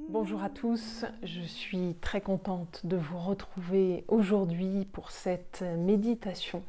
Bonjour à tous, je suis très contente de vous retrouver aujourd'hui pour cette méditation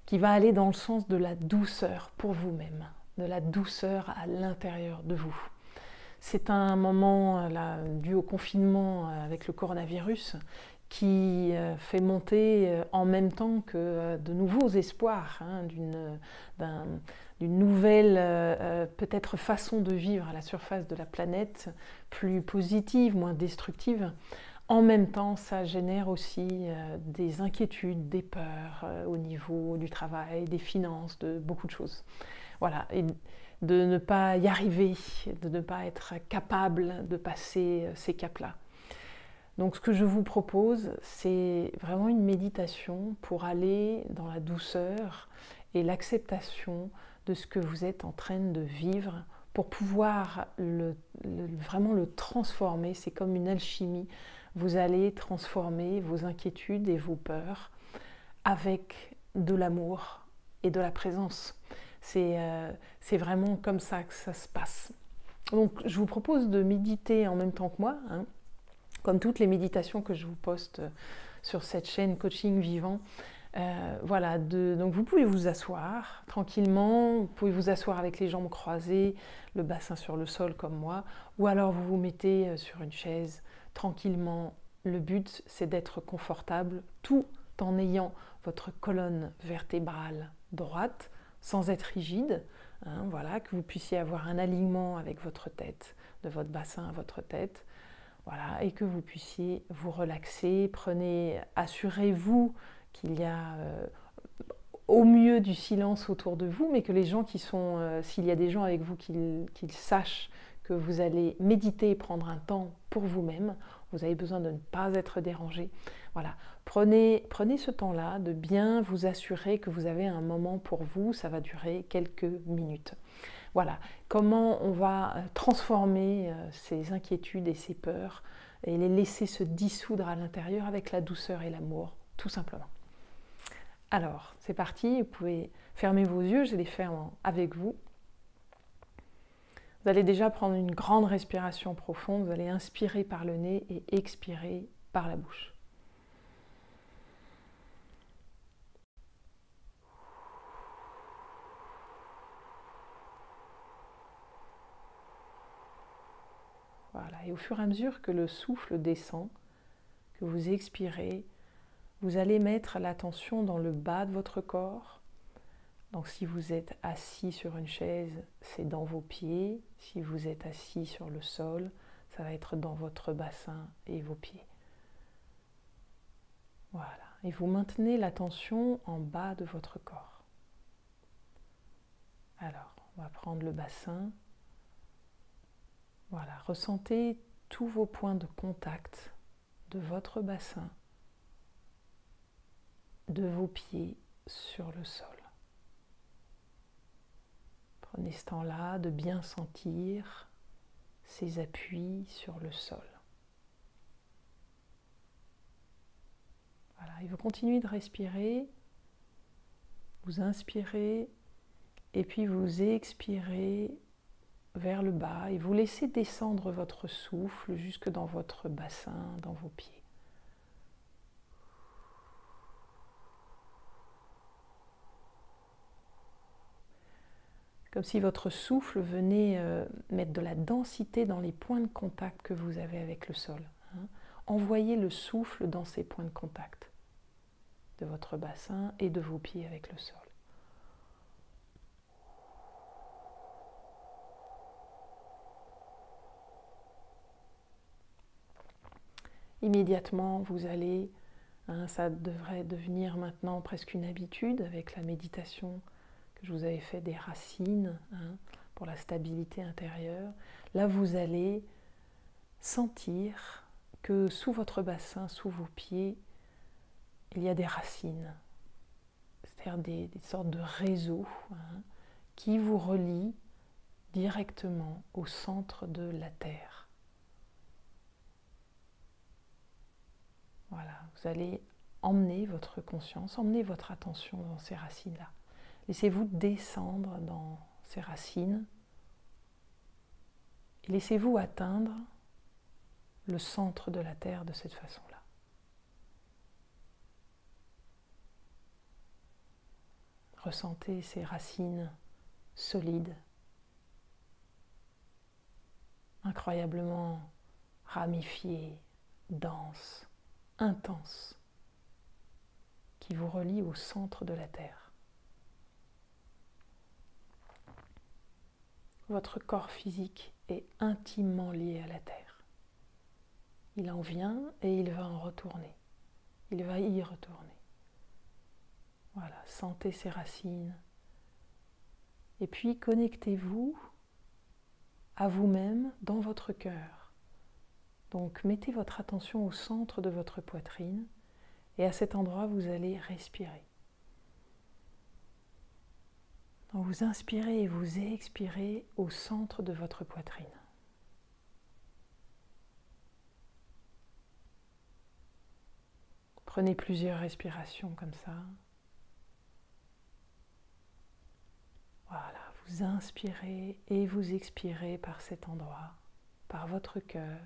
qui va aller dans le sens de la douceur pour vous-même, de la douceur à l'intérieur de vous. C'est un moment là, dû au confinement avec le coronavirus qui fait monter en même temps que de nouveaux espoirs d'une nouvelle peut-être façon de vivre à la surface de la planète, plus positive, moins destructive. En même temps, ça génère aussi des inquiétudes, des peurs au niveau du travail, des finances, de beaucoup de choses. Voilà, et de ne pas y arriver, de ne pas être capable de passer ces caps-là. Donc ce que je vous propose, c'est vraiment une méditation pour aller dans la douceur et l'acceptation de ce que vous êtes en train de vivre pour pouvoir vraiment le transformer. C'est comme une alchimie. Vous allez transformer vos inquiétudes et vos peurs avec de l'amour et de la présence. C'est vraiment comme ça que ça se passe. Donc je vous propose de méditer en même temps que moi, comme toutes les méditations que je vous poste sur cette chaîne Coaching Vivant. Voilà, donc vous pouvez vous asseoir tranquillement, vous pouvez vous asseoir avec les jambes croisées, le bassin sur le sol comme moi, ou alors vous vous mettez sur une chaise tranquillement. Le but, c'est d'être confortable tout en ayant votre colonne vertébrale droite, sans être rigide, voilà, que vous puissiez avoir un alignement avec votre tête, de votre bassin à votre tête. Voilà, et que vous puissiez vous relaxer. Assurez-vous qu'il y a au mieux du silence autour de vous, mais que les gens qui sont, s'il y a des gens avec vous, qu'ils sachent que vous allez méditer et prendre un temps pour vous-même. Vous avez besoin de ne pas être dérangé. Voilà, prenez ce temps-là de bien vous assurer que vous avez un moment pour vous. Ça va durer quelques minutes. Voilà, comment on va transformer ces inquiétudes et ces peurs et les laisser se dissoudre à l'intérieur avec la douceur et l'amour, tout simplement. Alors, c'est parti, vous pouvez fermer vos yeux, je les ferme avec vous. Vous allez déjà prendre une grande respiration profonde, vous allez inspirer par le nez et expirer par la bouche. Voilà, et au fur et à mesure que le souffle descend, que vous expirez, vous allez mettre l'attention dans le bas de votre corps. Donc si vous êtes assis sur une chaise, c'est dans vos pieds. Si vous êtes assis sur le sol, ça va être dans votre bassin et vos pieds. Voilà, et vous maintenez l'attention en bas de votre corps. Alors, on va prendre le bassin. Voilà, ressentez tous vos points de contact de votre bassin, de vos pieds sur le sol. Prenez ce temps-là de bien sentir ces appuis sur le sol. Voilà, et vous continuez de respirer, vous inspirez et puis vous expirez vers le bas et vous laissez descendre votre souffle jusque dans votre bassin, dans vos pieds. Comme si votre souffle venait mettre de la densité dans les points de contact que vous avez avec le sol. Envoyez le souffle dans ces points de contact de votre bassin et de vos pieds avec le sol. Immédiatement, vous allez, ça devrait devenir maintenant presque une habitude avec la méditation que je vous avais fait des racines pour la stabilité intérieure. Là, vous allez sentir que sous votre bassin, sous vos pieds, il y a des racines, c'est-à-dire des sortes de réseaux qui vous relient directement au centre de la Terre. Voilà, vous allez emmener votre conscience, emmener votre attention dans ces racines-là. Laissez-vous descendre dans ces racines laissez-vous atteindre le centre de la Terre de cette façon-là. Ressentez ces racines solides, incroyablement ramifiées, denses, intenses, qui vous relient au centre de la Terre. Votre corps physique est intimement lié à la Terre. Il en vient et il va en retourner. Il va y retourner. Voilà, sentez ces racines. Et puis connectez-vous à vous-même dans votre cœur. Donc mettez votre attention au centre de votre poitrine et à cet endroit vous allez respirer. Donc vous inspirez et vous expirez au centre de votre poitrine. Prenez plusieurs respirations comme ça. Voilà, vous inspirez et vous expirez par cet endroit, par votre cœur.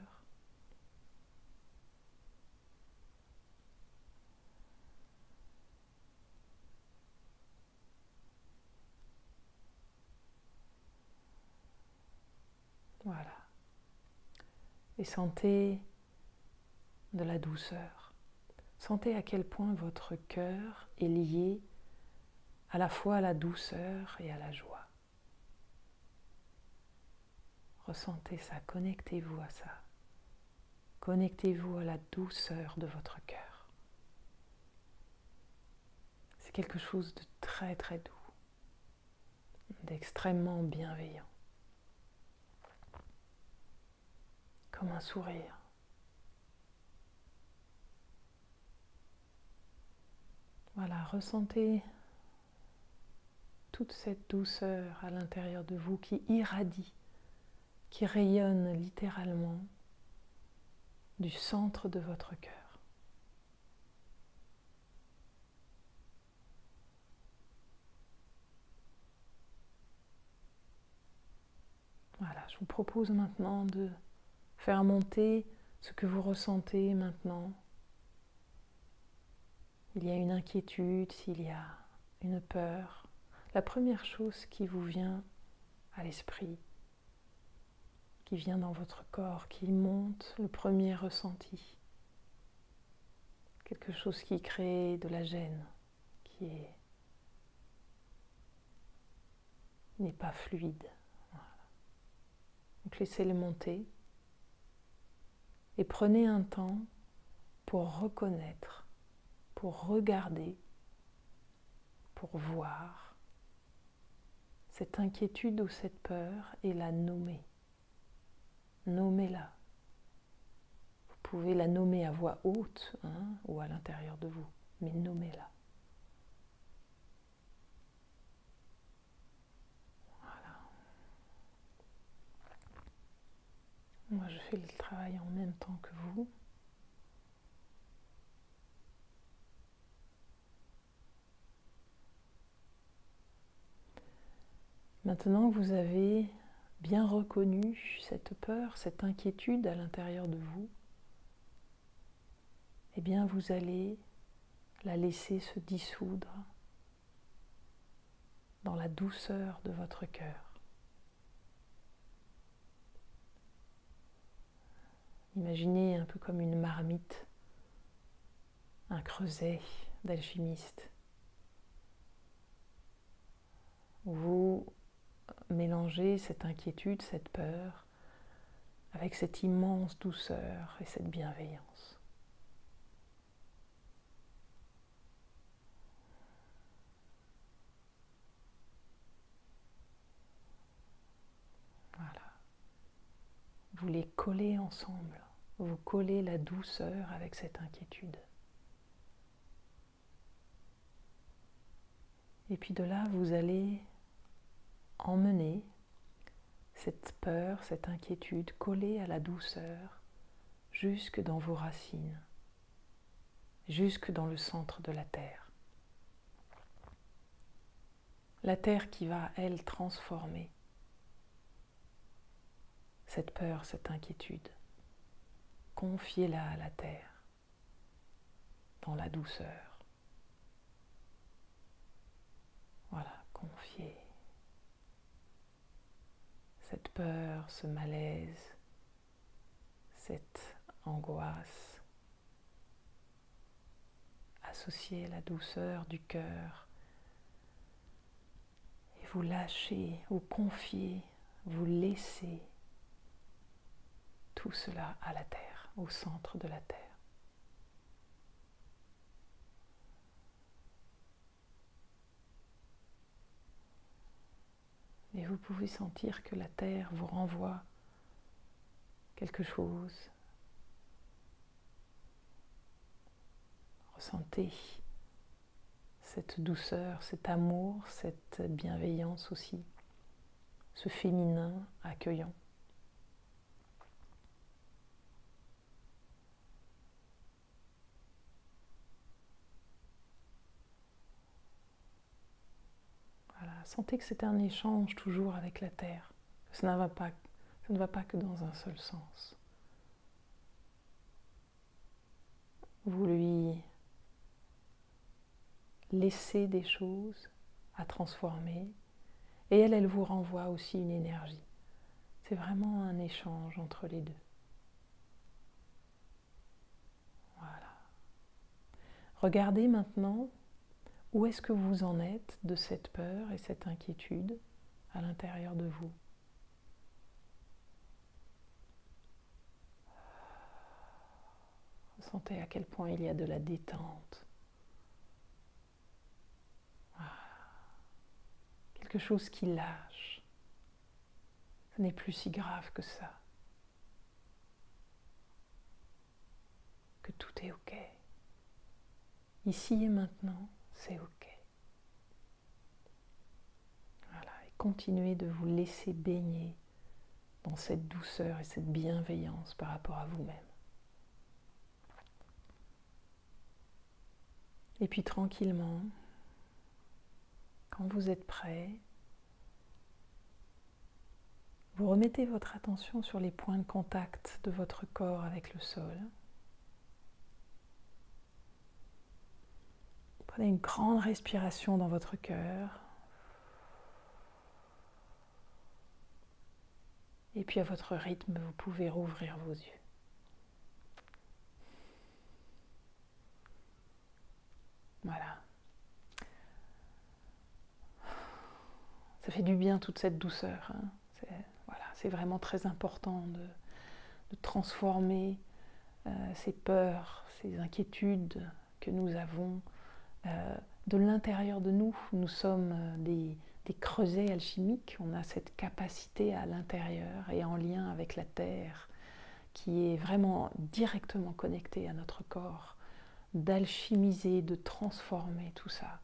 Voilà. Et sentez de la douceur. Sentez à quel point votre cœur est lié à la fois à la douceur et à la joie. Ressentez ça, connectez-vous à ça. Connectez-vous à la douceur de votre cœur. C'est quelque chose de très très doux, d'extrêmement bienveillant. Comme un sourire. Voilà, ressentez toute cette douceur à l'intérieur de vous qui irradie, qui rayonne littéralement du centre de votre cœur. Voilà, je vous propose maintenant de faire monter ce que vous ressentez maintenant. Il y a une inquiétude, s'il y a une peur. La première chose qui vous vient à l'esprit, qui vient dans votre corps, qui monte, le premier ressenti. Quelque chose qui crée de la gêne, qui n'est pas fluide. Voilà. Donc laissez-le monter et prenez un temps pour reconnaître, pour regarder, pour voir cette inquiétude ou cette peur et la nommer. Nommez-la. Vous pouvez la nommer à voix haute ou à l'intérieur de vous, mais nommez-la. Voilà. Moi, je fais le travail en même temps que vous. Maintenant que vous avez bien reconnu cette peur, cette inquiétude à l'intérieur de vous, eh bien vous allez la laisser se dissoudre dans la douceur de votre cœur. Imaginez un peu comme une marmite, un creuset d'alchimiste. Vous mélangez cette inquiétude, cette peur, avec cette immense douceur et cette bienveillance. Voilà. Vous les collez ensemble. Vous collez la douceur avec cette inquiétude. Et puis de là, vous allez emmener cette peur, cette inquiétude collée à la douceur jusque dans vos racines, jusque dans le centre de la Terre. La Terre qui va, elle, transformer cette peur, cette inquiétude. Confiez-la à la terre, dans la douceur. Voilà, confiez cette peur, ce malaise, cette angoisse. Associez la douceur du cœur et vous lâchez, vous confiez, vous laissez tout cela à la terre, au centre de la terre. Et vous pouvez sentir que la terre vous renvoie quelque chose. Ressentez cette douceur, cet amour, cette bienveillance aussi, ce féminin accueillant. Voilà, sentez que c'est un échange toujours avec la terre. Ça ne va pas que dans un seul sens. Vous lui laissez des choses à transformer et elle vous renvoie aussi une énergie. C'est vraiment un échange entre les deux. Voilà. Regardez maintenant où est-ce que vous en êtes de cette peur et cette inquiétude à l'intérieur de vous. Ressentez à quel point il y a de la détente. Voilà. Quelque chose qui lâche. Ce n'est plus si grave que ça. Que tout est OK. Ici et maintenant, c'est OK. Voilà. Et continuez de vous laisser baigner dans cette douceur et cette bienveillance par rapport à vous-même. Et puis tranquillement, quand vous êtes prêt, vous remettez votre attention sur les points de contact de votre corps avec le sol. Prenez une grande respiration dans votre cœur. Et puis à votre rythme, vous pouvez rouvrir vos yeux. Voilà. Ça fait du bien toute cette douceur. Hein. C'est vraiment très important de transformer ces peurs, ces inquiétudes que nous avons de l'intérieur de nous. Nous sommes des creusets alchimiques. On a cette capacité à l'intérieur et en lien avec la terre qui est vraiment directement connectée à notre corps, d'alchimiser, de transformer tout ça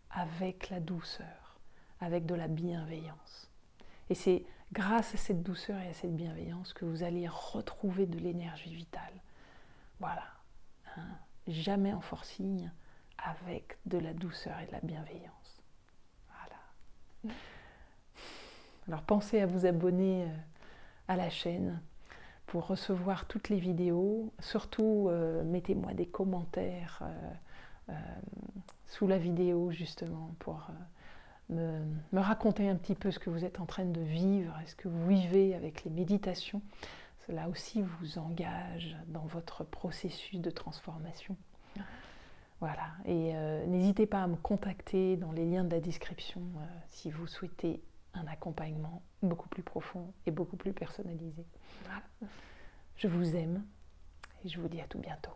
avec la douceur, avec de la bienveillance. Et c'est grâce à cette douceur et à cette bienveillance que vous allez retrouver de l'énergie vitale. Voilà, hein, jamais en forcing, avec de la douceur et de la bienveillance. Voilà. Alors pensez à vous abonner à la chaîne pour recevoir toutes les vidéos. Surtout, mettez-moi des commentaires sous la vidéo justement pour me raconter un petit peu ce que vous êtes en train de vivre, est-ce que vous vivez avec les méditations. Cela aussi vous engage dans votre processus de transformation. Voilà, et n'hésitez pas à me contacter dans les liens de la description si vous souhaitez un accompagnement beaucoup plus profond et beaucoup plus personnalisé. Voilà. Je vous aime et je vous dis à tout bientôt.